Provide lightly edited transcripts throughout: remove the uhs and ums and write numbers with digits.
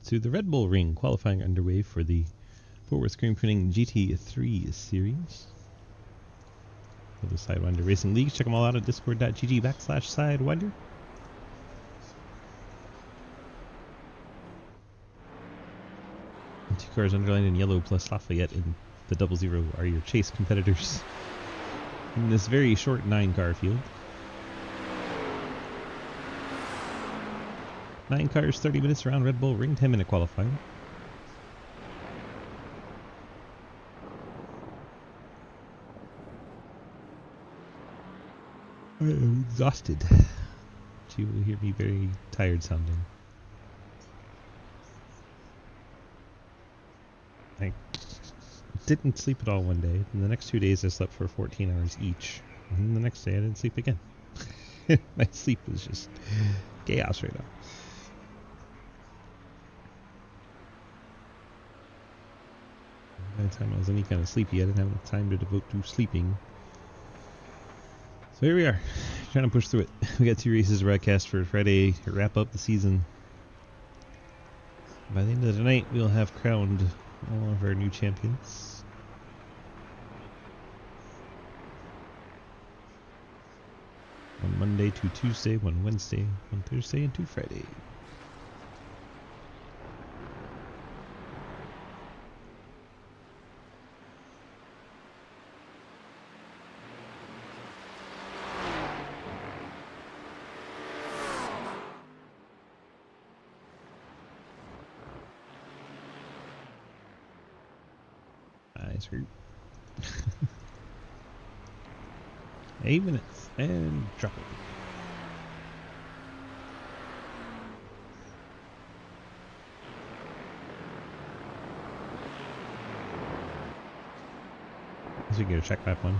to the Red Bull Ring, qualifying underway for the Fort Worth Screen Printing GT-3 series. For the Sidewinder Racing League. Check them all out at discord.gg/Sidewinder. And 2 cars underlined in yellow plus Lafayette in the 00 are your chase competitors in this very short 9-car field. 9 cars, 30 minutes around Red Bull Ring, 10-minute qualifying. I am exhausted. You will hear me very tired sounding. I didn't sleep at all one day, and the next 2 days I slept for 14 hours each. And the next day I didn't sleep again. My sleep was just chaos right now. By the time I was any kind of sleepy, I didn't have enough time to devote to sleeping. So here we are, trying to push through it. We got 2 races to broadcast for Friday to wrap up the season. By the end of the night, we'll have crowned all of our new champions. One Monday, 2 Tuesday, 1 Wednesday, 1 Thursday, and 2 Friday. Nice route. 8 minutes and drop it. So we get a check back one.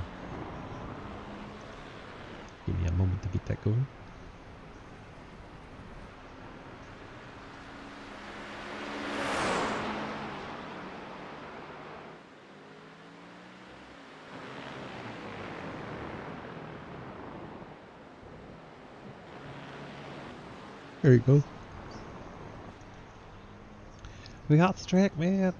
Give me a moment to get that going. There you go. We got the track, man.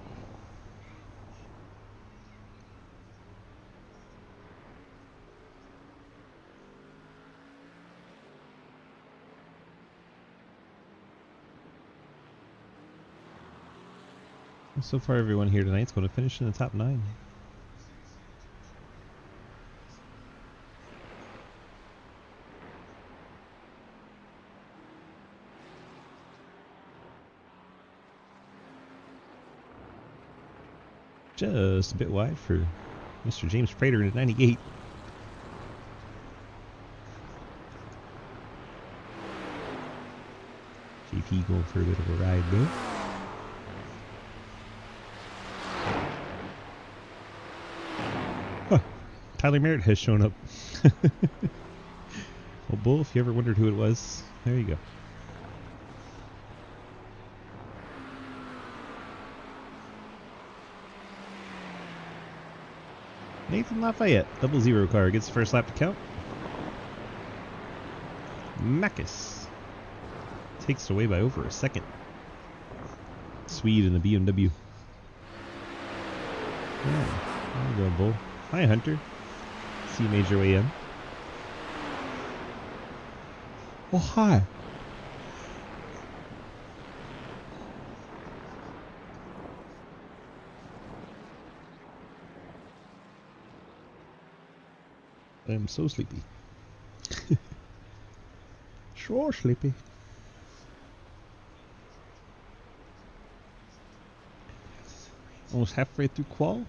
So far, everyone here tonight's going to finish in the top 9. Just a bit wide for Mr. James Prater at 98. JP going for a bit of a ride though. Huh. Tyler Merritt has shown up. Well, Bull, if you ever wondered who it was, there you go. Nathan Lafayette, 00 car, gets the first lap to count. Makis takes it away by over a second. Swede in the BMW. Yeah, there you go, Bull. Hi, Hunter. See you made your way in. Oh, hi. I'm so sleepy. So sleepy. Almost halfway through qual.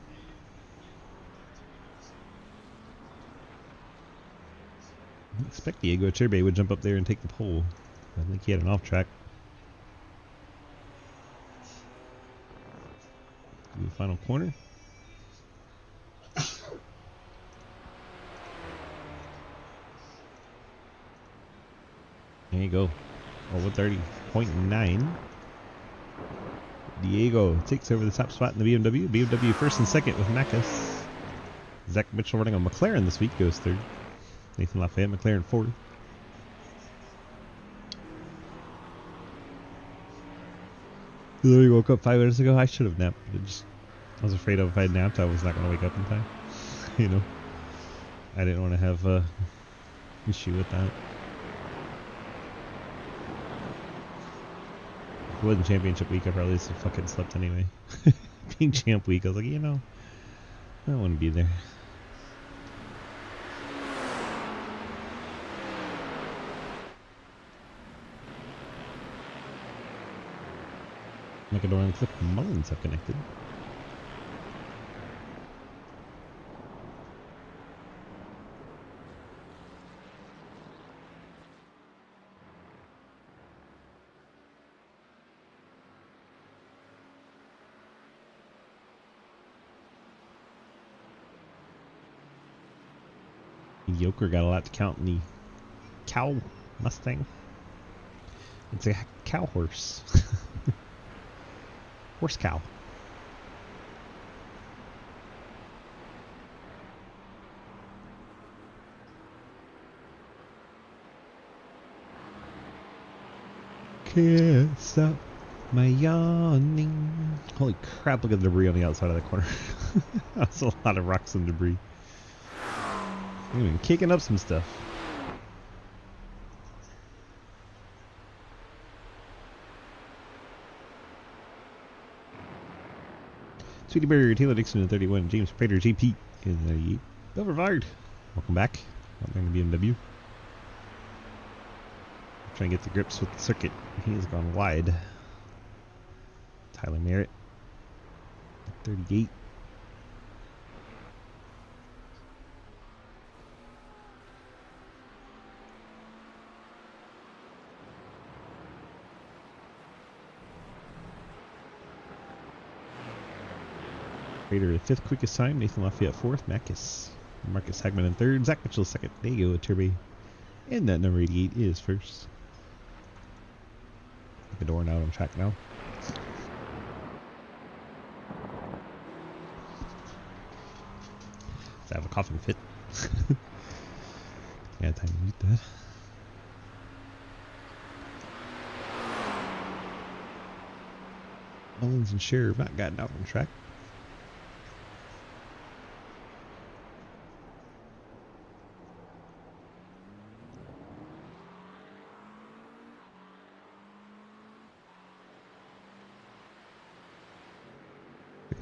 I expect Diego Cherbe would jump up there and take the pole. I think he had an off track. Do the final corner. There you go. Over 30.9. Diego takes over the top spot in the BMW. BMW first and second with Makis. Zach Mitchell running on McLaren this week goes third. Nathan Lafayette, McLaren fourth. I literally woke up 5 minutes ago. I should have napped. I was afraid of if I napped, I was not going to wake up in time. You know, I didn't want to have a issue with that. If it wasn't championship week, I probably just fucking slept anyway. Being champ week, I was like, you know, I don't want to be there. Macador and Cliff Mullins have connected. Yoker got a lot to count in the cow Mustang. It's a cow horse. Horse cow. Can't stop my yawning. Holy crap, look at the debris on the outside of the corner. That's a lot of rocks and debris. I've been kicking up some stuff. Sweetie Burger, Taylor Dixon in 31, James Prater, JP in 98. Bill Rivard, welcome back. I'm going to BMW. Trying to get the grips with the circuit. He has gone wide. Tyler Merritt, 38. Prater at 5th quickest time. Nathan Lafayette 4th. Marcus Hagman in 3rd. Zach Mitchell 2nd. There you go, Turby. And that number 88 is 1st. Macador out on track now. Does have a coughing fit? Yeah, time to mute that. Mullins and Scherer have not gotten out on track.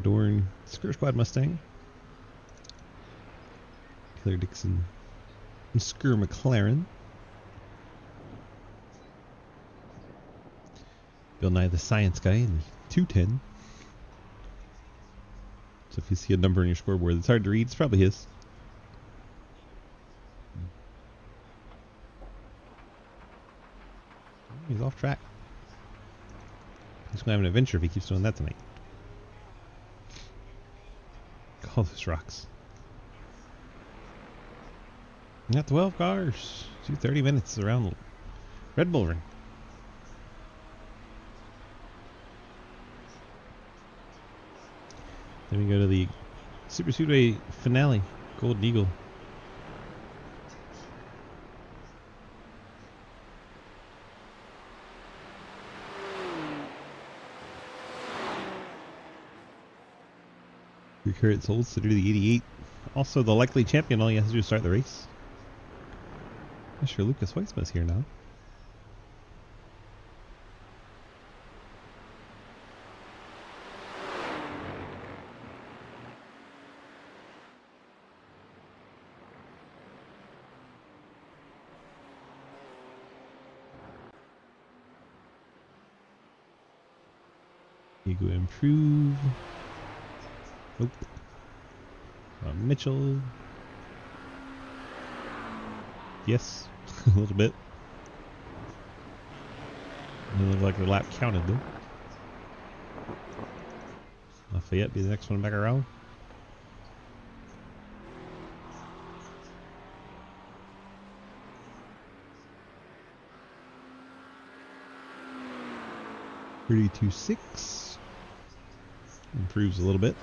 Dorn, Skirt Squad Mustang, Taylor Dixon, and Skur McLaren, Bill Nye the Science Guy in the 210. So if you see a number on your scoreboard that's hard to read, it's probably his. He's off track. He's going to have an adventure if he keeps doing that tonight. All those rocks. We got 12 cars. 30 minutes around Red Bull Ring. Then we go to the Super Speedway finale, Golden Eagle. Current holds to do the 88. Also the likely champion, all he has to do is start the race. I'm sure Lucas Weitzman's here now. You go improve. Nope. Mitchell. Yes, a little bit. It looked like the lap counted though. Lafayette be the next one back around. $32.6. Improves a little bit.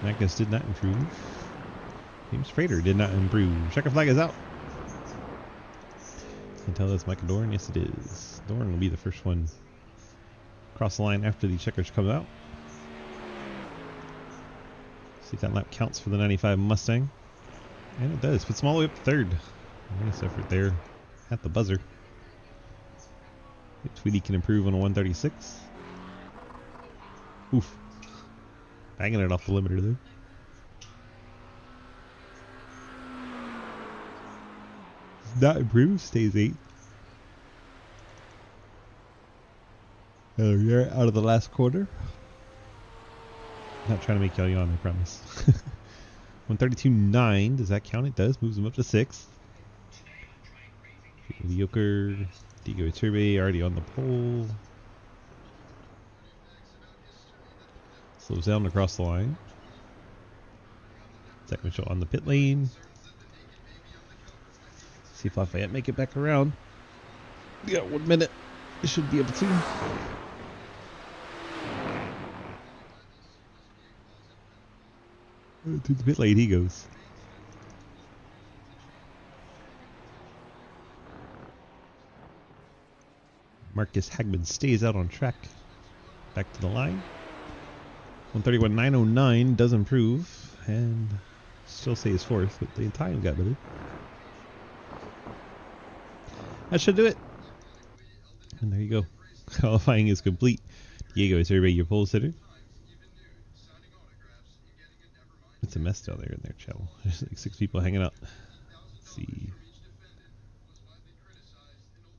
Magnus did not improve. James Prater did not improve. Checker flag is out. Can tell that's Michael Dorn. Yes, it is. Dorn will be the first one across the line after the checkers come out. See if that lap counts for the 95 Mustang. And it does. Puts them all the way up to third. Nice effort there at the buzzer. Tweedy can improve on a 136. Oof. Banging it off the limiter there. Not improved. Stays 8th. We're out of the last quarter. Not trying to make y'all yawn, I promise. 132.9. Does that count? It does. Moves him up to 6th. Mediocre. Diego Turbe already on the pole. Slows down across the line. Zach Mitchell on the pit lane. See if Lafayette make it back around. We got 1 minute. It should be able to. To the pit lane he goes. Marcus Hagman stays out on track. Back to the line. 131.909 does improve and still stays 4th, but the time got better. That should do it. And there you go. Qualifying is complete. Diego is everybody your pole sitter. It's a mess down there in their channel. There's like 6 people hanging out. Let's see.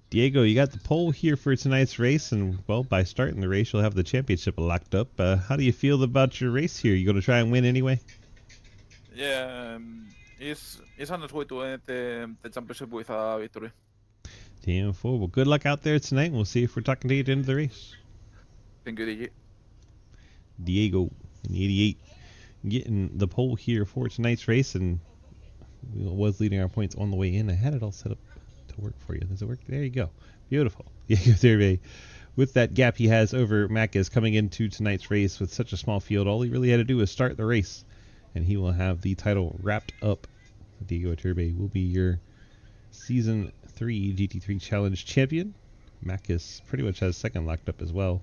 Diego, you got the pole here for tonight's race, and well, by starting the race, you'll have the championship locked up. How do you feel about your race here? You going to try and win anyway? Yeah, it's honest way to end the championship with a victory. 10-4. Well, good luck out there tonight, and we'll see if we're talking to you at the end of the race. Thank you, DJ. Diego in the 88 getting the pole here for tonight's race, and was leading our points on the way in. I had it all set up to work for you. Does it work? There you go. Beautiful. Diego Turbe, with that gap he has over Mac, is coming into tonight's race with such a small field. All he really had to do was start the race, and he will have the title wrapped up. Diego Turbe will be your Season 3 GT3 Challenge champion. Macus pretty much has second locked up as well.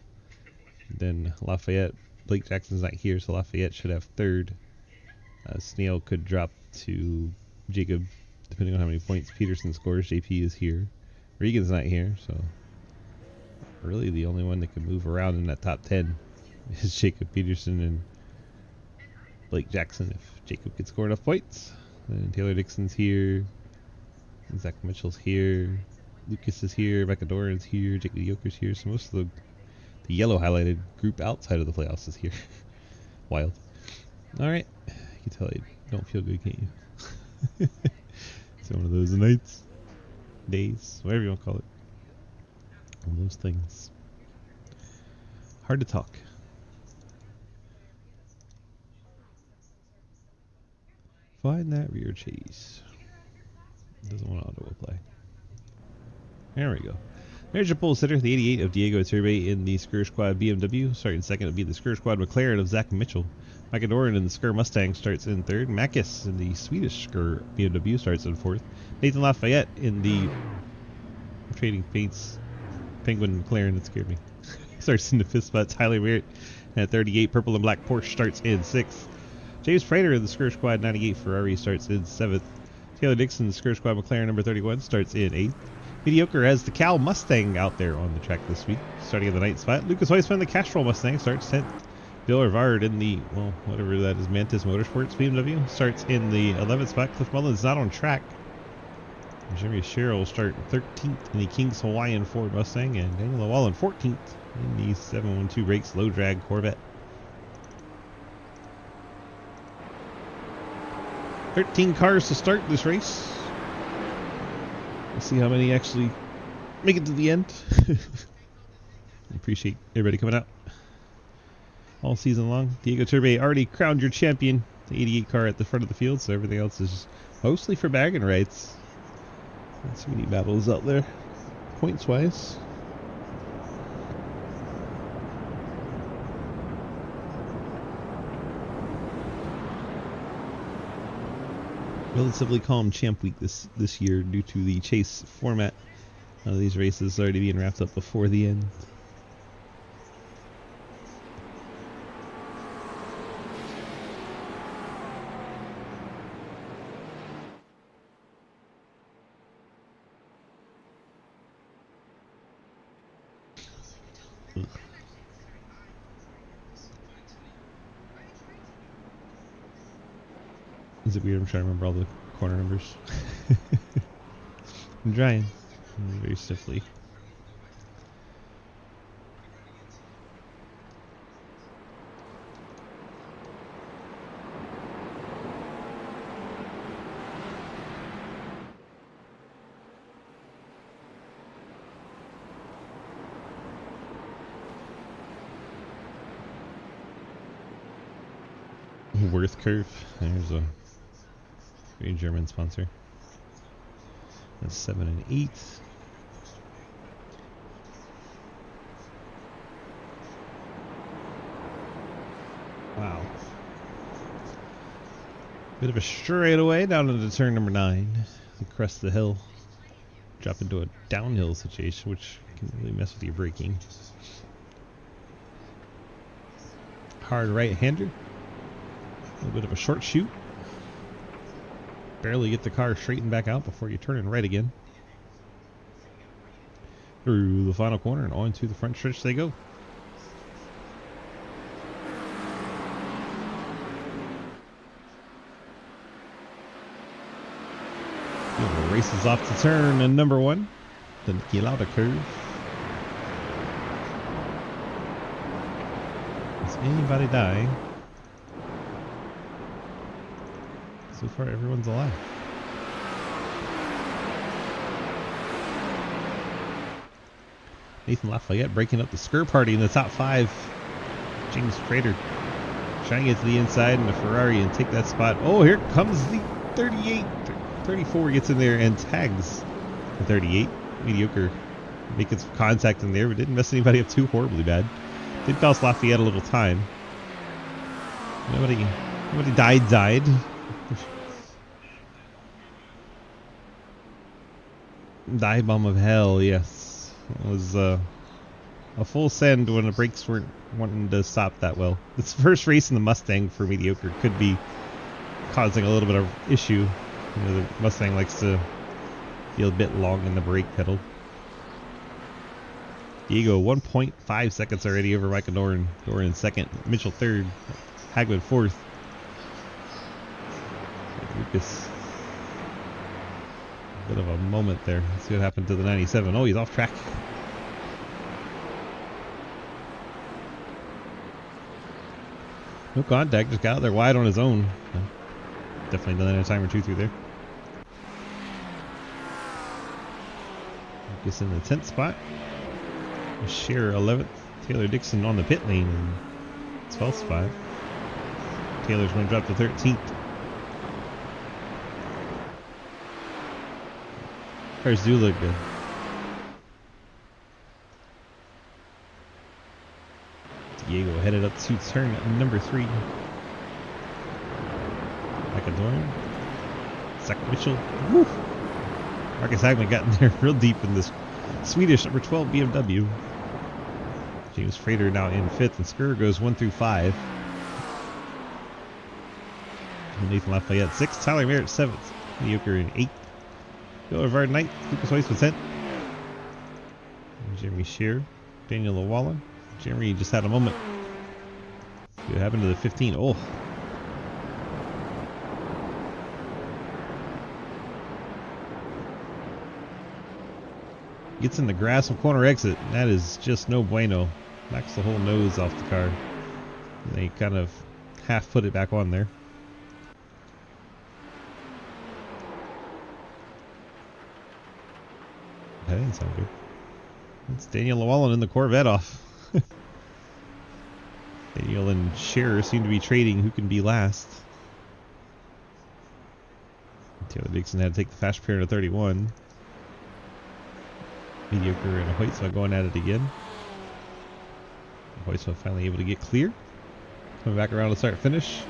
Then Lafayette, Blake Jackson's not here, so Lafayette should have third. Snail could drop to Jacob, depending on how many points Peterson scores. JP is here. Regan's not here, so really the only one that can move around in that top 10 is Jacob Peterson and Blake Jackson if Jacob could score enough points. Then Taylor Dixon's here. Zach Mitchell's here. Lucas is here. Becca Doran's here. Jacob Yoker's here. So most of the yellow highlighted group outside of the playoffs is here. Wild. Alright. You can tell I don't feel good, can't you? It's one of those nights, days, whatever you want to call it. One of those things. Hard to talk. Find that rear chase. Doesn't want to auto-play. There we go. There's your pole sitter, the 88 of Diego Turbe in the Skur Squad BMW. Starting second would be the Skur Squad McLaren of Zach Mitchell. Micah Doran in the Skur Mustang starts in third. Macus in the Swedish Skur BMW starts in fourth. Nathan Lafayette in the Trading Paints Penguin McLaren, that scared me. Starts in the fifth spot. Tyler Merritt at 38. Purple and Black Porsche starts in sixth. James Prater in the Skur Squad 98 Ferrari starts in seventh. Taylor Dixon, the Skur Squad McLaren number 31, starts in 8th. Mediocre has the Cal Mustang out there on the track this week, starting in the 9th spot. Lucas Weissman, the Castrol Mustang, starts 10th. Bill Rivard in the, well, whatever that is, Mantis Motorsports BMW, starts in the 11th spot. Cliff Mullins not on track. Jeremy Sherrill start 13th in the King's Hawaiian Ford Mustang, and Daniel Llewellyn 14th in the 712 Brakes low drag Corvette. 13 cars to start this race. We'll see how many actually make it to the end. Appreciate everybody coming out all season long. Diego Turbe already crowned your champion. The 88 car at the front of the field, so everything else is mostly for bagging rights. Not so many battles out there, points wise. Relatively calm champ week this year due to the chase format A lot of these races already being wrapped up before the end. Is it weird? I'm trying to remember all the corner numbers. I'm trying. Very stiffly. Worth curve. There's a very German sponsor. That's 7 and 8. Wow. Bit of a straightaway down into turn number 9. Crest the hill. Drop into a downhill situation, which can really mess with your braking. Hard right-hander. A little bit of a short shoot. Barely get the car straightened back out before you turn in right again. Through the final corner and onto the front stretch they go. Races off to turn number 1. The Niki Lauda curve. Is anybody dying? So far, everyone's alive. Nathan Lafayette breaking up the Skur party in the top 5. James Prater trying to get to the inside in the Ferrari and take that spot. Oh, here comes the 38. 34 gets in there and tags the 38. Mediocre. Making some contact in there, but didn't mess anybody up too horribly bad. Did cost Lafayette a little time. Nobody died. Dive bomb of hell, yes. It was a full send when the brakes weren't wanting to stop that well. This first race in the Mustang for mediocre could be causing a little bit of issue. You know, the Mustang likes to feel a bit long in the brake pedal. Diego 1.5 seconds already over Micah Doran. Doran in second, Mitchell third, Hagman fourth. Lucas, a bit of a moment there. Let's see what happened to the 97. Oh, he's off track. No contact, just got out there wide on his own. Definitely done that in a time or two through there. Lucas in the 10th spot. Scherer 11th. Taylor Dixon on the pit lane in 12th spot. Taylor's going to drop to 13th. Cars do look good. Diego headed up to turn number 3. Dorn. Zach Mitchell. Woo! Marcus Hagman got in there real deep in this Swedish number 12 BMW. James Frater now in 5th, and Skur goes 1 through 5. Nathan Lafayette 6th, Tyler Merritt 7th, Mediocre in 8th. Bill Rivard 9th, Lucas Weiss was 10th. Jeremy Scheer, Daniel Lawala. Jeremy just had a moment. See what happened to the 15. Oh. Gets in the grass of corner exit, and that is just no bueno. Knocks the whole nose off the car. And they kind of half put it back on there. That didn't sound good. It's Daniel Llewellyn in the Corvette off. Daniel and Scherer seem to be trading who can be last. Taylor Dixon had to take the fast pair to 31. Mediocre and Hoytsma going at it again. Hoytsma finally able to get clear. Coming back around to start finish.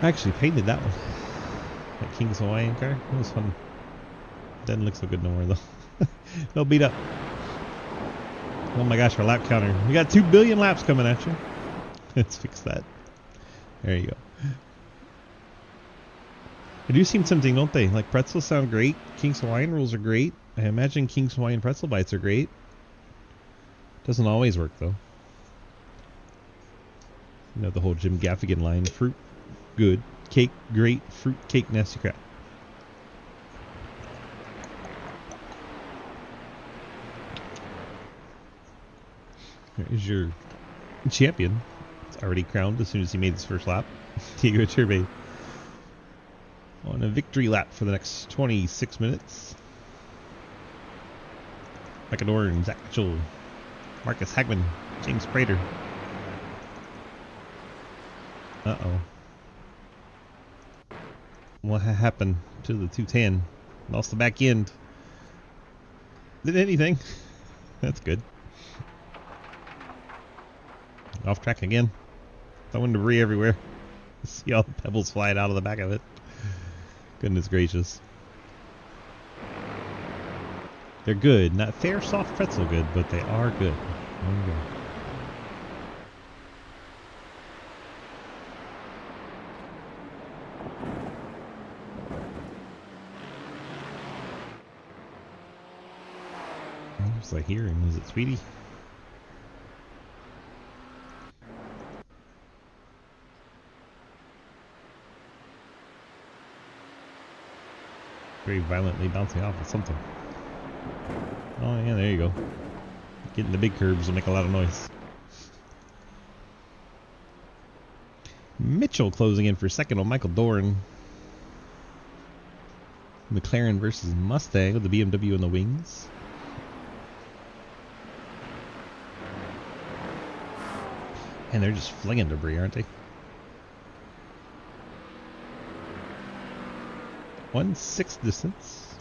I actually painted that one. That King's Hawaiian car. It was fun. Doesn't look so good no more though. No beat up. Oh my gosh, our lap counter. We got 2 billion laps coming at you. Let's fix that. There you go. They do seem tempting, don't they? Like pretzels sound great. King's Hawaiian rolls are great. I imagine King's Hawaiian pretzel bites are great. Doesn't always work though. You know the whole Jim Gaffigan line. Fruit, good. Cake, great. Fruit, cake, nasty crap. There's your champion. It's already crowned as soon as he made his first lap. Diego Turbe on a victory lap for the next 26 minutes. Micah Dorn, Zach Mitchell, Marcus Hagman, James Prater. Uh-oh. What happened to the 210? Lost the back end. Did anything? That's good. Off track again. Throwing debris everywhere. See all the pebbles flying out of the back of it. Goodness gracious. They're good. Not fair, soft pretzel good, but they are good. There you go. What was I hearing? Was it Sweetie? Very violently bouncing off of something. Oh yeah, there you go. Getting the big curbs will make a lot of noise. Mitchell closing in for second on Michael Dorn. McLaren versus Mustang with the BMW in the wings. And they're just flinging debris, aren't they? 1/6 distance.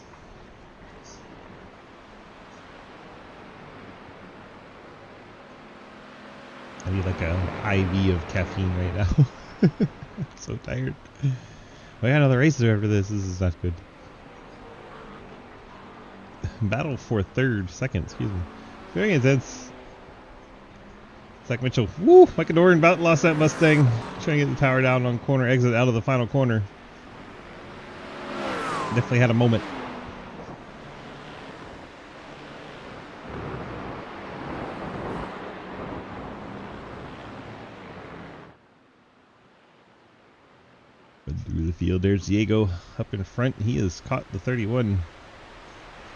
I need like a IV of caffeine right now. I'm so tired. We got another races after this. This is not good. Battle for second, excuse me. Very intense. Zach Mitchell. Woo! Micah Dorn about lost that Mustang. Trying to get the power down on corner exit out of the final corner. Definitely had a moment. Through the field, there's Diego up in front. He has caught the 31.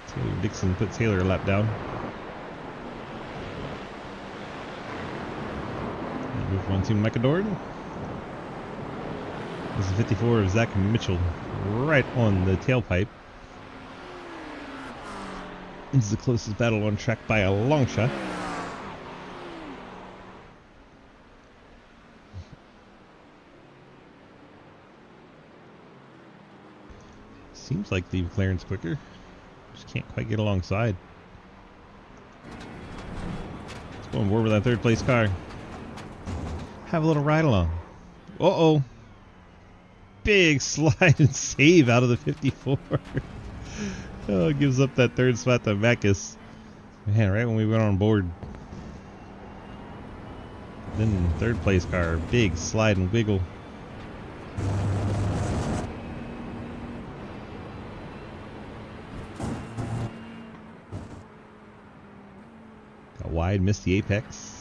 Taylor Dixon put Taylor a lap down. Move on to Micah Dorn. This is 54 of Zach Mitchell, right on the tailpipe. This is the closest battle on track by a long shot. Seems like the McLaren's quicker. Just can't quite get alongside. Let's go on board with that third place car. Have a little ride along. Uh-oh. Big slide and save out of the 54. Oh, it gives up that third spot to Backus. Man, right when we went on board. Then third place car, big slide and wiggle. Got wide, missed the apex.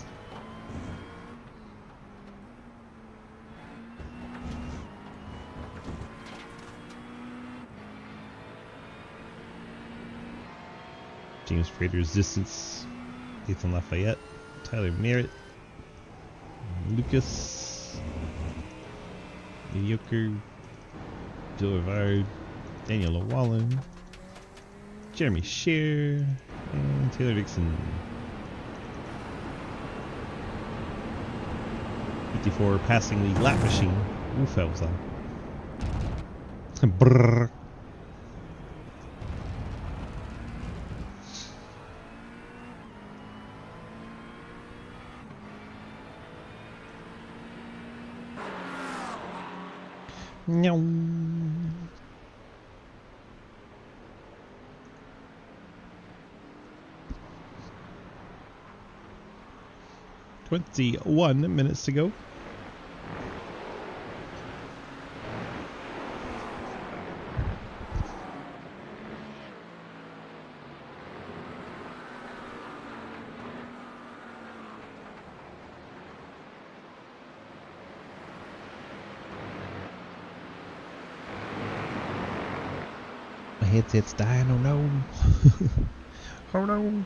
James Prater's distance. Ethan Lafayette. Tyler Merritt. Lucas. Mediocre. Joe Rivard. Daniel Llewellyn. Jeremy Shear. And Taylor Dixon. 54 passing the lap machine. Oof, that was loud. Brrr. No. 21 minutes to go. My headset's dying, oh no. Oh no.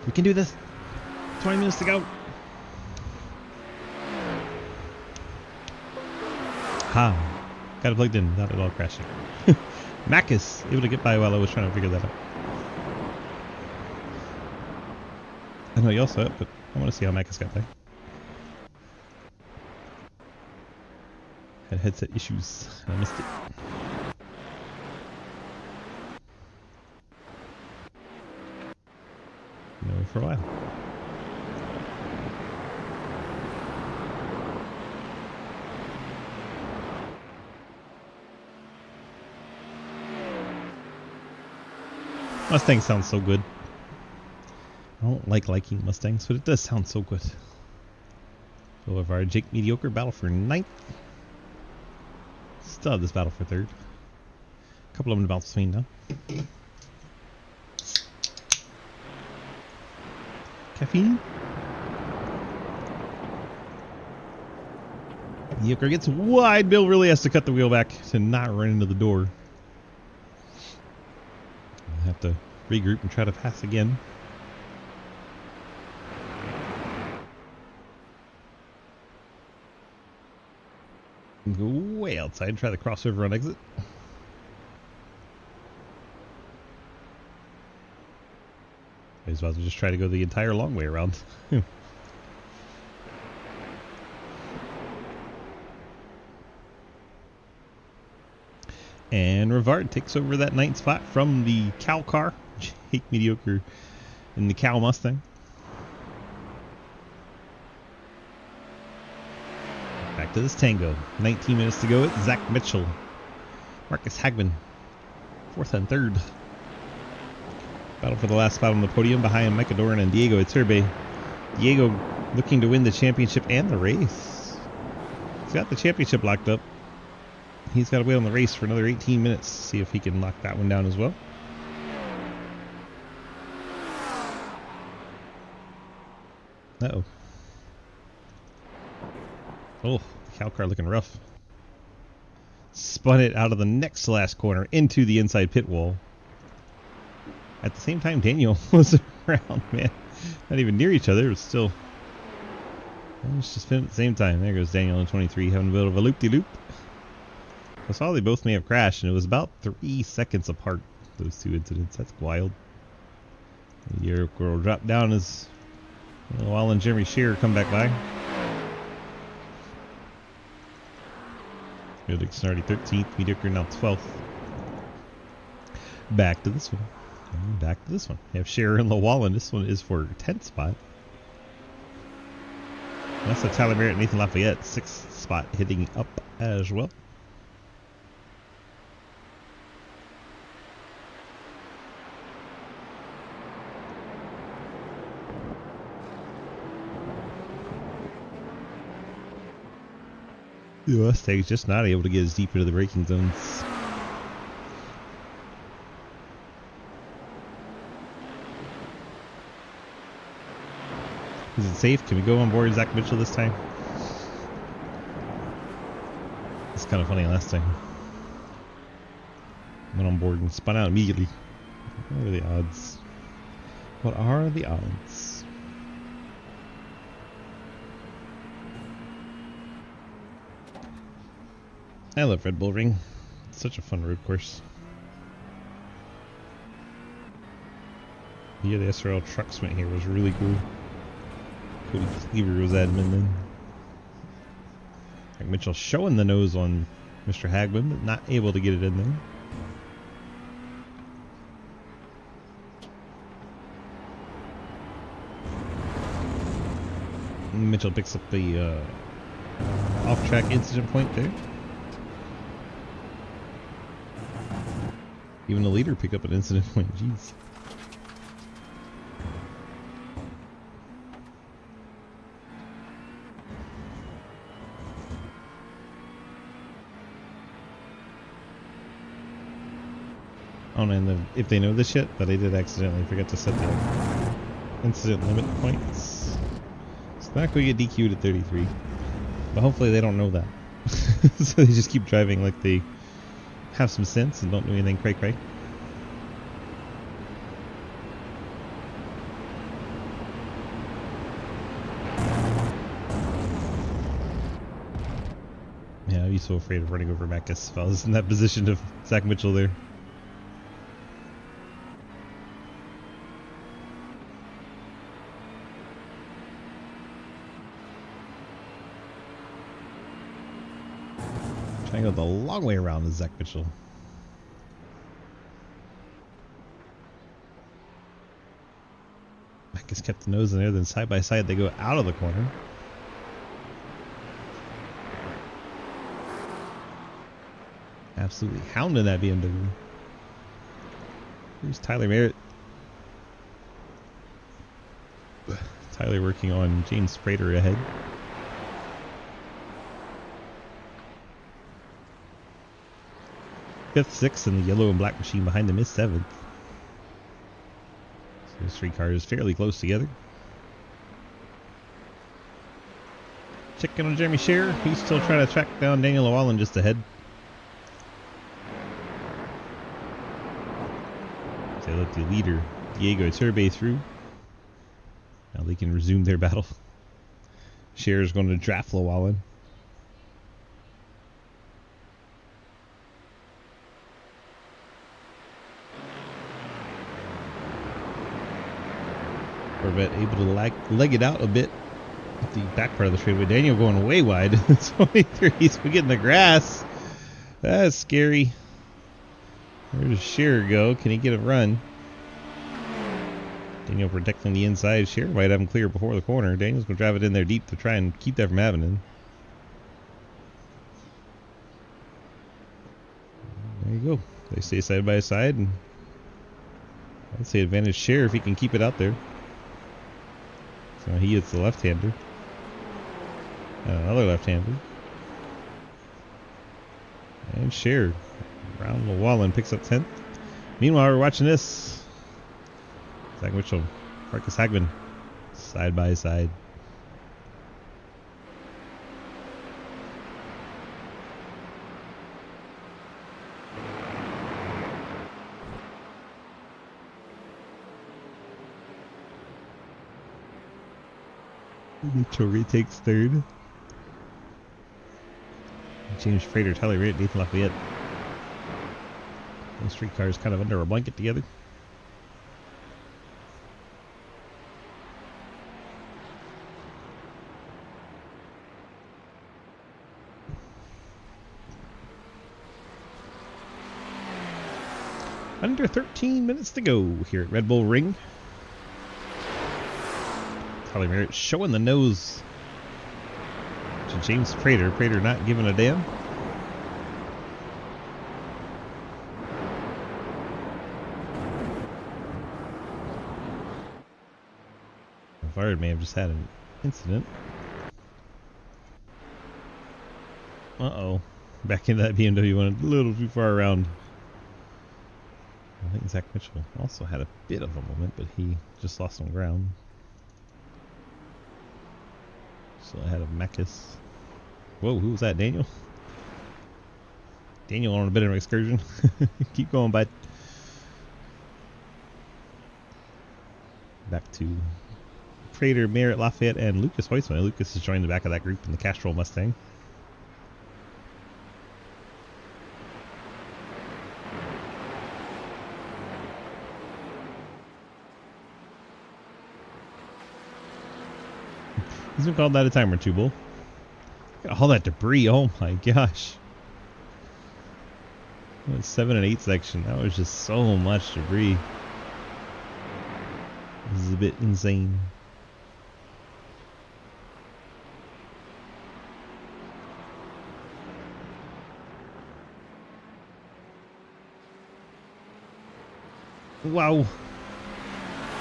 We can do this. 20 minutes to go. Ha. Got it plugged in without it all crashing. Mac is able to get by while I was trying to figure that out. I know you also it, but I want to see how Mac has got by. Had headset issues and I missed it. No, for a while. Mustang sounds so good. I don't liking Mustangs, but it does sound so good. So of our Jake Mediocre battle for 9th. Still have this battle for 3rd. A couple of them to bounce between now. Caffeine. Mediocre gets wide. Bill really has to cut the wheel back to not run into the door. I'll have to regroup and try to pass again. Go way outside, try the crossover on exit. I was about to just try to go the entire long way around. And Rivard takes over that 9th spot from the cow car. Jake Mediocre in the cow Mustang. Back to this tango. 19 minutes to go. It's Zach Mitchell. Marcus Hagman. 4th and 3rd. Battle for the last spot on the podium behind Micah Doran and Diego Iturbe. Diego looking to win the championship and the race. He's got the championship locked up. He's got to wait on the race for another 18 minutes. See if he can lock that one down as well. Uh-oh. Oh, the cow car looking rough. Spun it out of the next to last corner into the inside pit wall. At the same time, Daniel was around, man. Not even near each other, but still. It's just spin at the same time. There goes Daniel in 23, having a bit of a loop-de-loop. I saw they both may have crashed, and it was about 3 seconds apart, those two incidents. That's wild. The Europe girl dropped down as Wall and Jeremy Shearer come back by. Fielding's already 13th, Mediocre now 12th. Back to this one. And back to this one. We have Shearer and Llewellyn. This one is for 10th spot. And also Tyler Merritt and Nathan Lafayette, 6th spot, hitting up as well. The Mustang's just not able to get as deep into the braking zones. Is it safe? Can we go on board Zach Mitchell this time? It's kind of funny last time. Went on board and spun out immediately. What are the odds? What are the odds? I love Red Bull Ring. It's such a fun road course. Yeah, the SRL truck sprint here was really cool. Cody Cleaver was admin then. Like Mitchell showing the nose on Mr. Hagman, but not able to get it in there. Mitchell picks up the off-track incident point there. Even the leader picked up an incident point. Jeez. Oh, and if they know this yet, but they did accidentally forget to set the incident limit points. So not going to get DQ'd at 33. But hopefully they don't know that. So they just keep driving like they have some sense and don't do anything cray-cray. Yeah, I'd be so afraid of running over Macus if I was in that position of Zach Mitchell there. Trying to go the long way around with Zach Mitchell. Macus kept the nose in there, then side by side they go out of the corner. Absolutely hounding that BMW. Here's Tyler Merritt. Tyler working on James Prater ahead. Fifth, sixth, and the yellow and black machine behind them is seventh. So those three cars fairly close together. Checking on Jeremy Scherer. He's still trying to track down Daniel Llewellyn just ahead. They let the leader, Diego Turbe, through. Now they can resume their battle. Scherer's going to draft Llewellyn. Corvette able to leg it out a bit at the back part of the straightaway. Daniel going way wide. 23's we get in the grass. That's scary. Where does Scherer go? Can he get a run? Daniel protecting the inside. Scherer might have him clear before the corner. Daniel's going to drive it in there deep to try and keep that from happening. There you go. They stay side by side, and I'd say advantage Scherer if he can keep it out there. So he hits the left-hander. Another left-hander. And Scherer around Llewellyn picks up 10th. Meanwhile, we're watching this. Zach Mitchell, Marcus Hagman, side by side. Mitchell retakes third. James Prater, Tyler Ritt, Nathan Lafayette. Those three cars kind of under a blanket together. Under 13 minutes to go here at Red Bull Ring. Tyler Merritt showing the nose to James Prater. Prater not giving a damn. Fired may have just had an incident. Uh-oh. Back into that BMW, went a little too far around. I think Zach Mitchell also had a bit of a moment, but he just lost some ground. Still ahead of Macus. Whoa, who was that? Daniel? Daniel on a bit of an excursion. Keep going, bud. Back to Prater, Merritt, Lafayette, and Lucas Hoisman. Lucas has joined the back of that group in the Castrol Mustang. He's been called that a time or two, Bull. Look at all that debris. Oh my gosh. That 7 and 8 section. That was just so much debris. This is a bit insane. Wow.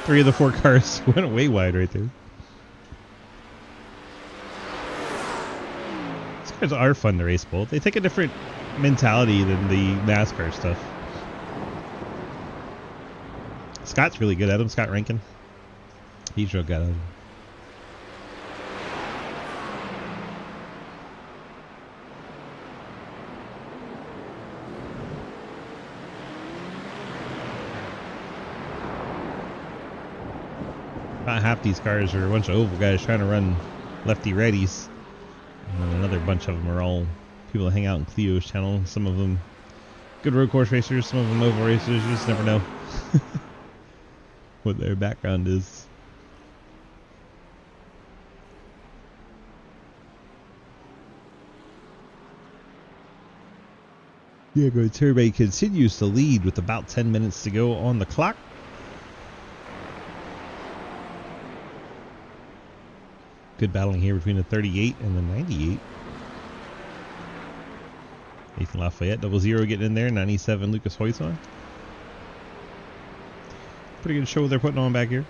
3 of the 4 cars went way wide right there. These cars are fun to race both. They take a different mentality than the NASCAR stuff. Scott's really good at them. Scott Rankin. He's real good at them. About half these cars are a bunch of oval guys trying to run lefty righties. And then another bunch of them are all people that hang out in Cleo's channel. Some of them good road course racers, some of them oval racers. You just never know what their background is. Diego Turbe continues to lead with about 10 minutes to go on the clock. Good battling here between the 38 and the 98. Nathan Lafayette, 00 getting in there. 97, Lucas Hoyson. Pretty good show they're putting on back here.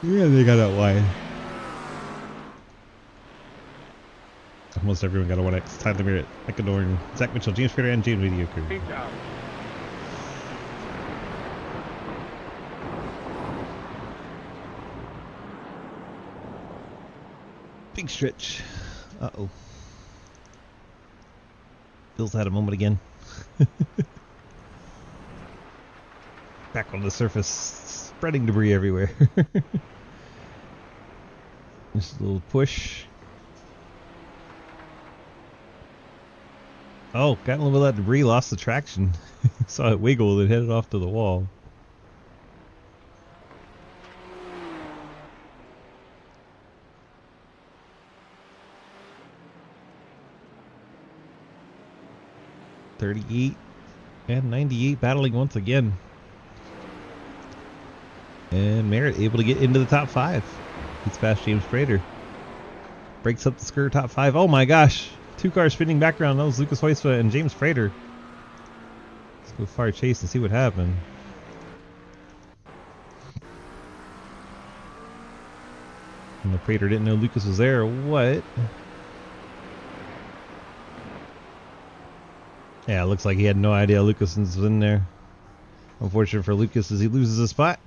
Yeah, they got out wide. Almost everyone got a 1X. Tyler Merritt, Micah Dorn, Zach Mitchell, James Frater, and James Video Crew. Big stretch. Uh-oh. Bill's had a moment again. Back on the surface, spreading debris everywhere. Just a little push. Oh, got a little bit of that debris, lost the traction. Saw it wiggle and headed off to the wall. .38 and 98 battling once again. And Merritt able to get into the top 5. Gets past James Prater. Breaks up the skirt top 5. Oh my gosh. 2 cars spinning back around. That was Lucas Hoysfa and James Prater. Let's go far chase and see what happened. And the Prater didn't know Lucas was there or what. Yeah, it looks like he had no idea Lucas was in there. Unfortunate for Lucas as he loses a spot.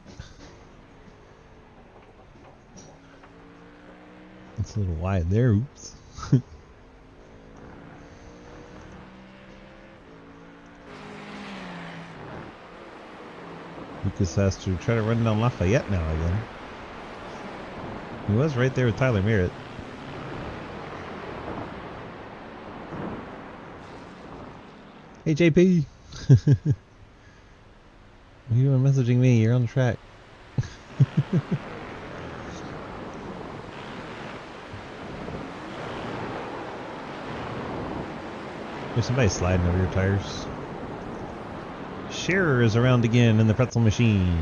It's a little wide there. Oops. Lucas has to try to run down Lafayette now again. He was right there with Tyler Merritt. Hey JP! You are messaging me, you're on the track. There's somebody sliding over your tires. Scherer is around again in the pretzel machine.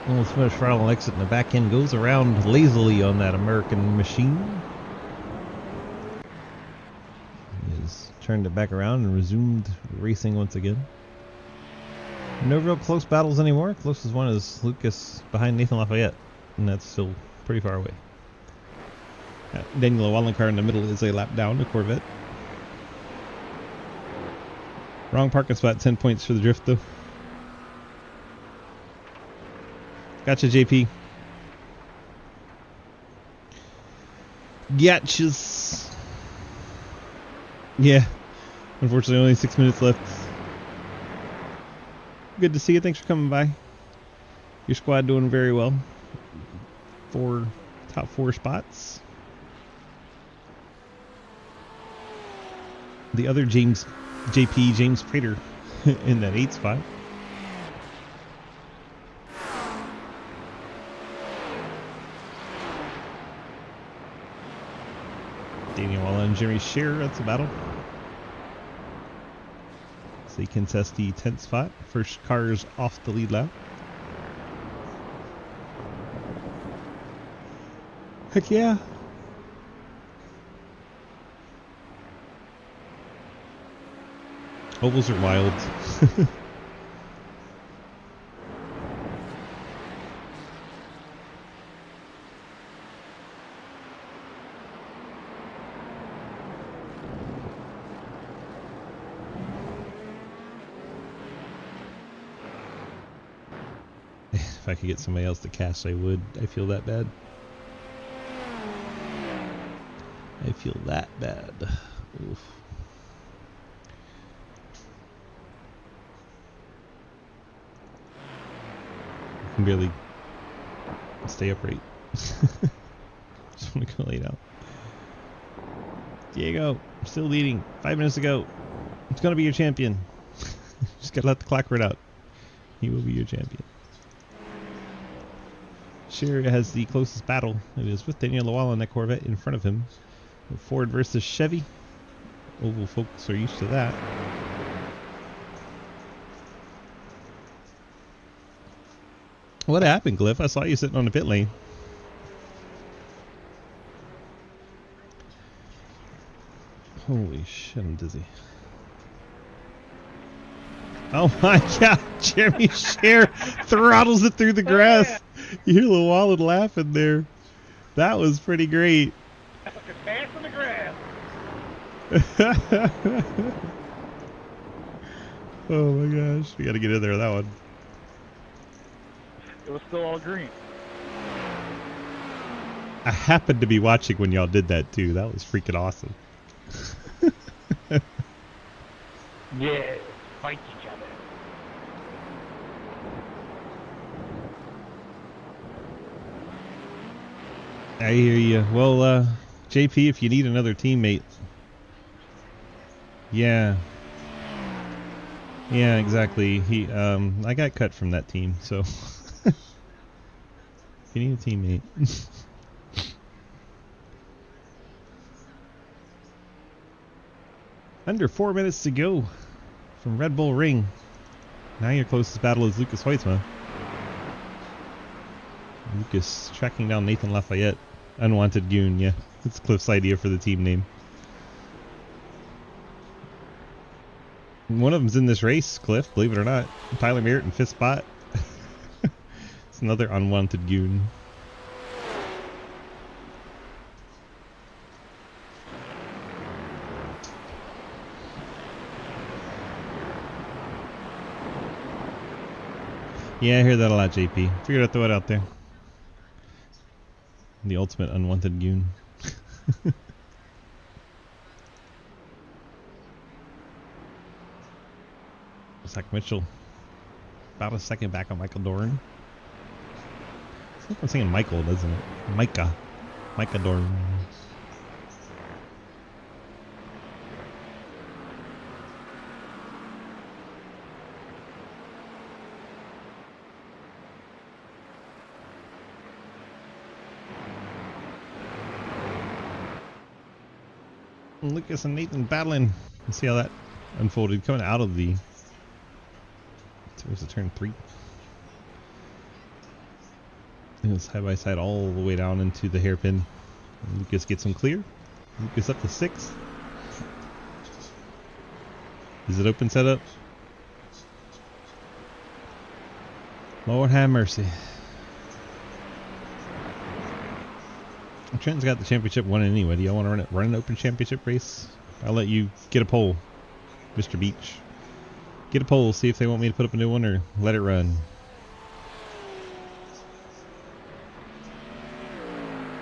Almost finished throttle exit and the back end goes around lazily on that American machine. He has turned it back around and resumed racing once again. No real close battles anymore. Closest one is Lucas behind Nathan Lafayette, and that's still pretty far away. Daniel Wallencar in the middle is a lap down to Corvette. Wrong parking spot, 10 points for the drift though. Gotcha, JP. Gotchas. Yeah. Unfortunately, only 6 minutes left. Good to see you. Thanks for coming by. Your squad doing very well. Top 4 spots. The other James Prater in that 8th spot. Daniel Walla and Jimmy Scherer, that's a battle. So they contest the 10th spot. First cars off the lead lap. Heck yeah. Ovals are wild. If I could get somebody else to cash, I would. I feel that bad. I feel that bad. Oof. I can barely stay upright. Just want to go lay down. Diego, still leading. 5 minutes ago. It's going to be your champion. Just got to let the clock run out. He will be your champion. Scherer has the closest battle. It is with Daniel Lawal on that Corvette in front of him. Ford versus Chevy. Oval folks are used to that. What happened, Cliff? I saw you sitting on the pit lane. Holy shit, I'm dizzy. Oh my god, Jeremy Scherer throttles it through the grass. You hear Llewellyn laughing there. That was pretty great. Pass on the grass. Oh my gosh, we gotta get in there with that one. It was still all green. I happened to be watching when y'all did that too. That was freaking awesome. Yeah, fight each other. I hear you. Well, JP, if you need another teammate. Yeah. Yeah, exactly. I got cut from that team, so if you need a teammate. Under 4 minutes to go from Red Bull Ring. Now your closest battle is Lucas Hoytsma. Lucas tracking down Nathan Lafayette. Unwanted Goon, yeah. It's Cliff's idea for the team name. One of them's in this race, Cliff, believe it or not. Tyler Merritt in 5th spot. It's another unwanted Goon. Yeah, I hear that a lot, JP. Figured I'd throw it out there. The ultimate unwanted Goon. Zach Mitchell. About a second back on Michael Dorn. It's like I'm saying Michael, doesn't it? Micah. Micah Dorn. Lucas and Nathan battling. Let's see how that unfolded. Coming out of the... Where's the turn 3? It was side by side all the way down into the hairpin. And Lucas gets him clear. Lucas up to 6th. Is it open setup? Lord have mercy. Trenton's got the championship won anyway. Do y'all want to run an open championship race? I'll let you get a poll, Mr. Beach. Get a poll, see if they want me to put up a new one or let it run.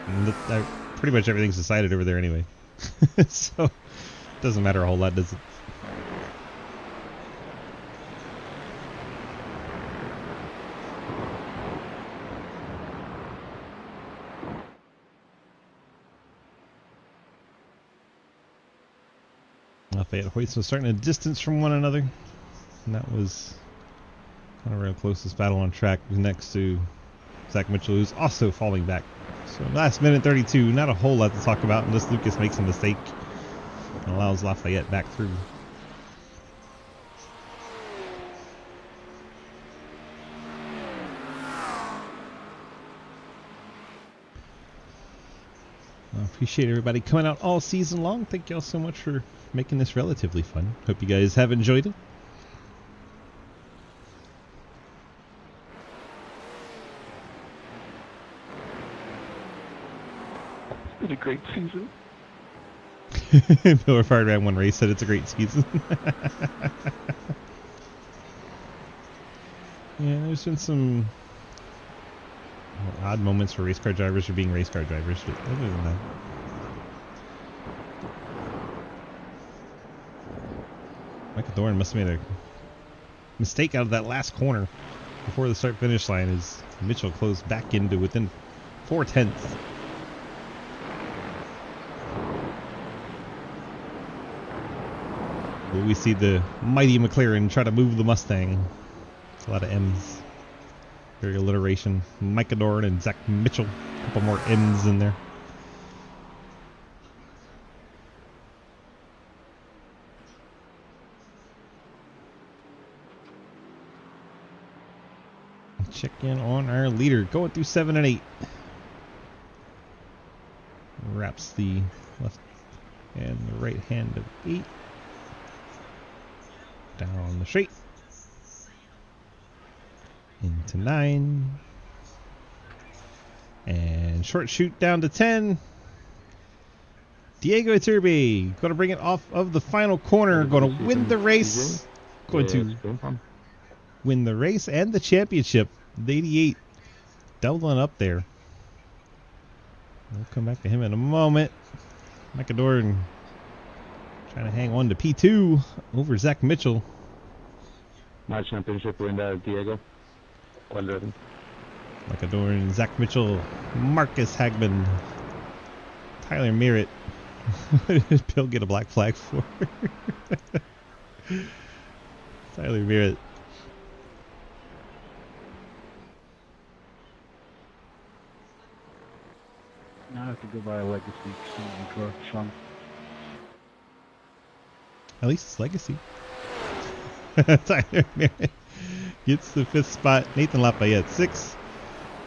And pretty much everything's decided over there anyway. So, it doesn't matter a whole lot, does it? Lafayette Hoyts was starting to distance from one another. And that was kind of our closest battle on track. Next to Zach Mitchell, who's also falling back. So last minute 32, not a whole lot to talk about unless Lucas makes a mistake and allows Lafayette back through. I appreciate everybody coming out all season long. Thank you all so much for making this relatively fun. Hope you guys have enjoyed it. It's been a great season. Bill Rifard ran one race, said it's a great season. Yeah, there's been some odd moments where race car drivers are being race car drivers, but other than that. Michael Dorn must have made a mistake out of that last corner before the start finish line as Mitchell closed back into within 4/10. Will we see the mighty McLaren try to move the Mustang? A lot of M's. Very alliteration. Micah Dorn and Zach Mitchell. A couple more M's in there. Check in on our leader. Going through 7 and 8. Wraps the left and the right hand of 8. Down the straight. Into 9. And short shoot down to 10. Diego Iturbe going to bring it off of the final corner. Going to win the race. Going to win the race and the championship. The 88 doubling up there. We'll come back to him in a moment. Micah Dorn trying to hang on to P2 over Zach Mitchell. My championship winner, Diego. Well done. Micah Dorn, Zach Mitchell, Marcus Hagman, Tyler Merritt. What did Bill get a black flag for? Tyler Merritt. Now I have to go buy a legacy from. At least it's legacy. Tyler Merritt gets the 5th spot. Nathan Lafayette 6.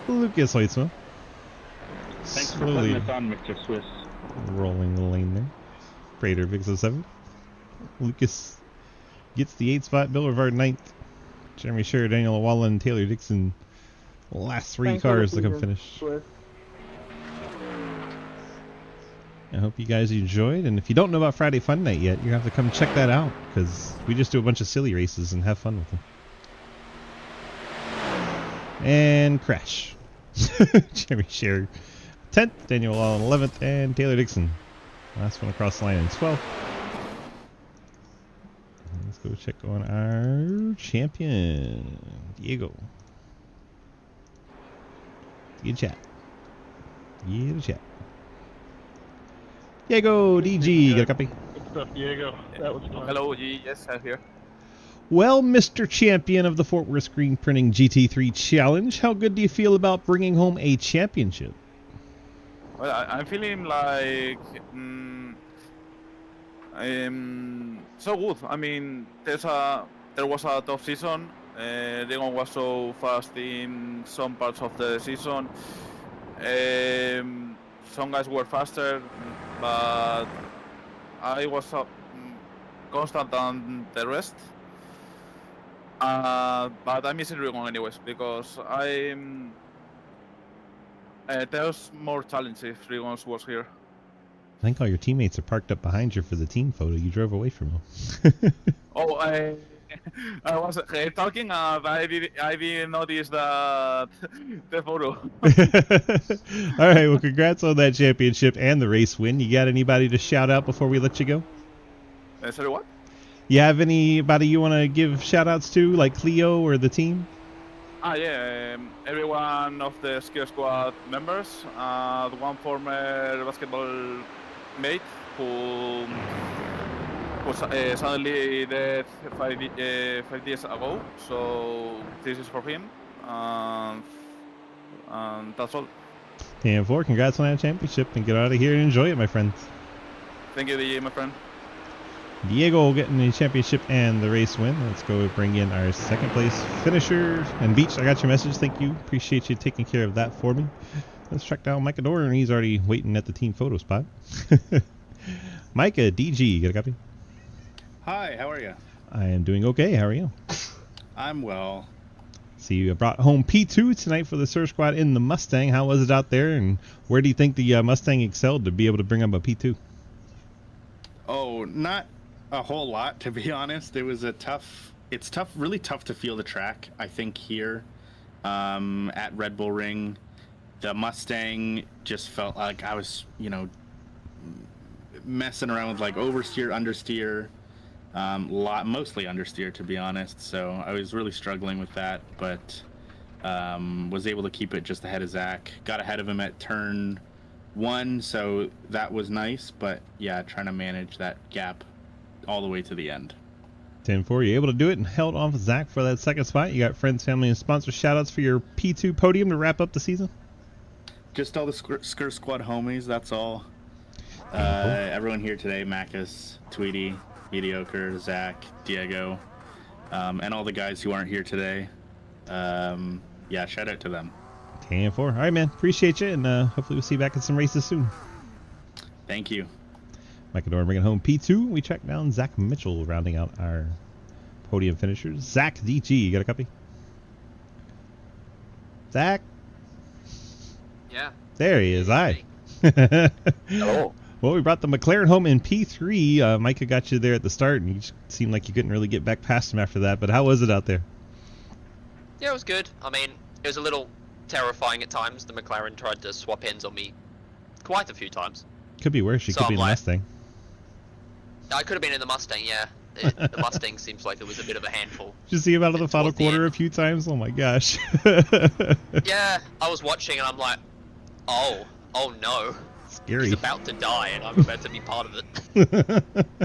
Lucas Hoitzma Thanks for putting us on, Mr. Swiss. rolling the lane there. Prater picks up 7th. Lucas gets the 8th spot. Bill Rivard 9th. Jeremy Sher, Daniel Wallen, Taylor Dixon. Last 3 cars to come finish. I hope you guys enjoyed, and if you don't know about Friday Fun Night yet, you have to come check that out, because we just do a bunch of silly races and have fun with them. And crash. Jeremy Sher 10th, Daniel Allen 11th, and Taylor Dixon last one across the line in 12th. Let's go check on our champion, Diego. Good chat. Good chat. Diego, DG, got a copy? Good stuff, Diego. That was fun. Hello, G. Yes, I'm here. Well, Mr. Champion of the Fort Worth Screen Printing GT3 Challenge, how good do you feel about bringing home a championship? Well, I'm feeling like so good. I mean, there was a tough season. Legon was so fast in some parts of the season. Some guys were faster, but I was constant on the rest. But I'm missing Rigon anyways, because there's more challenge if Rigon was here. I think all your teammates are parked up behind you for the team photo. You drove away from them. Oh, I was talking, I didn't notice that the photo. All right, well, congrats on that championship and the race win. You got anybody to shout out before we let you go? Sorry, what? You have anybody you want to give shout outs to, like Cleo or the team? Yeah, every one of the skill squad members, the one former basketball mate who was suddenly dead 5 years ago, so this is for him, and that's all. And 4, congrats on that championship, and get out of here and enjoy it, my friends. Thank you, DJ, my friend. Diego getting the championship and the race win. Let's go bring in our 2nd place finisher. And Beach, I got your message. Thank you. Appreciate you taking care of that for me. Let's track down Micah Dorr, and he's already waiting at the team photo spot. Micah, DG, you got a copy? Hi, how are you? I am doing okay. How are you? I'm well. So you brought home P2 tonight for the Surf Squad in the Mustang. How was it out there, and where do you think the Mustang excelled to be able to bring up a P2? Oh, not a whole lot, to be honest. It was really tough to feel the track, I think, here at Red Bull Ring. The Mustang just felt like I was, messing around with like oversteer, understeer, mostly understeer, to be honest. So I was really struggling with that, but was able to keep it just ahead of Zach. Got ahead of him at turn 1, so that was nice. But yeah, trying to manage that gap all the way to the end. 10-4, you able to do it and held off Zach for that second spot. You got friends, family, and sponsor shout-outs for your P2 podium to wrap up the season? Just all the Skr Squad homies, that's all. Everyone here today, Macus, Tweety, Mediocre, Zach, Diego, and all the guys who aren't here today. Yeah, shout out to them. 10-4. All right, man. Appreciate you, and hopefully we'll see you back in some races soon. Thank you. Micah Dorr bringing home P2. We track down Zach Mitchell, rounding out our podium finishers. Zach DG, you got a copy? Zach? Yeah. There he is. Hi. Hello. Well, we brought the McLaren home in P3. Micah got you there at the start, and you just seemed like you couldn't really get back past him after that. But how was it out there? Yeah, it was good. I mean, it was a little terrifying at times. The McLaren tried to swap ends on me quite a few times. Could be worse. You So could be I'm in the like- Mustang. I could have been in the Mustang, yeah. The Mustang seems like it was a bit of a handful. Did you see him out of the final Towards the quarter end. a few times? Oh my gosh. Yeah, I was watching and I'm like, oh no. Scary. He's about to die and I'm about to be part of it.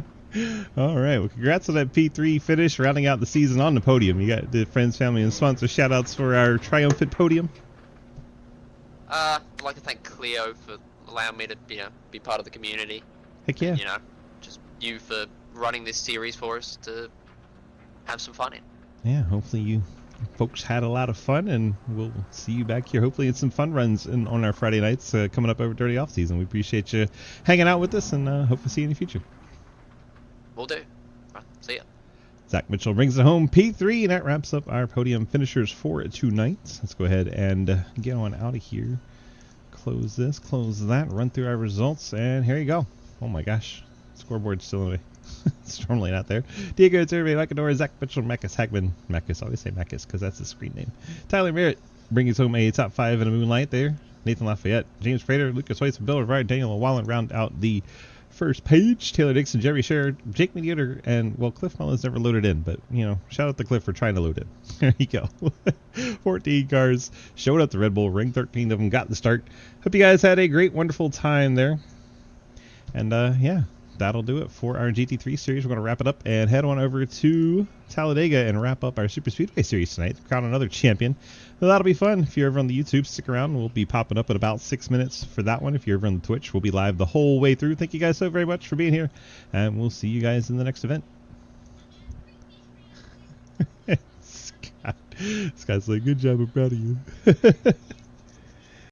All right. Well, congrats on that P3 finish, rounding out the season on the podium. You got the friends, family, and sponsor shout-outs for our triumphant podium. I'd like to thank Cleo for allowing me to, be part of the community. Heck yeah. And, just you for running this series for us to have some fun in. Yeah, hopefully you folks had a lot of fun, and we'll see you back here hopefully in some fun runs on our Friday nights coming up over Dirty Off Season. We appreciate you hanging out with us, and hope to see you in the future. Will do. Right, see ya. Zach Mitchell brings it home P3, and that wraps up our podium finishers for tonight. Let's go ahead and get on out of here. Close this, close that, run through our results, and here you go. Oh my gosh, scoreboard's still away. It's normally not there. Diego Turvey, Micah Dorr, Zach Mitchell, Macus Hagman. Macus, I always say Macus because that's his screen name. Tyler Merritt brings home a top 5 in a moonlight there. Nathan Lafayette, James Prater, Lucas Weiss, Bill Rivard, Daniel Wallen round out the first page. Taylor Dixon, Jerry Scherer, Jake Mediator, and, well, Cliff Mullins never loaded in, but, shout out to Cliff for trying to load in. There you go. 14 cars showed up the Red Bull Ring. 13 of them got the start. Hope you guys had a great, wonderful time there. And, yeah, that'll do it for our GT3 series. We're going to wrap it up and head on over to Talladega and wrap up our Super Speedway series tonight. Crown another champion. Well, that'll be fun. If you're over on the YouTube, stick around. We'll be popping up in about 6 minutes for that one. If you're over on the Twitch, we'll be live the whole way through. Thank you guys so very much for being here, and we'll see you guys in the next event. Scott. Scott's like, good job, I'm proud of you.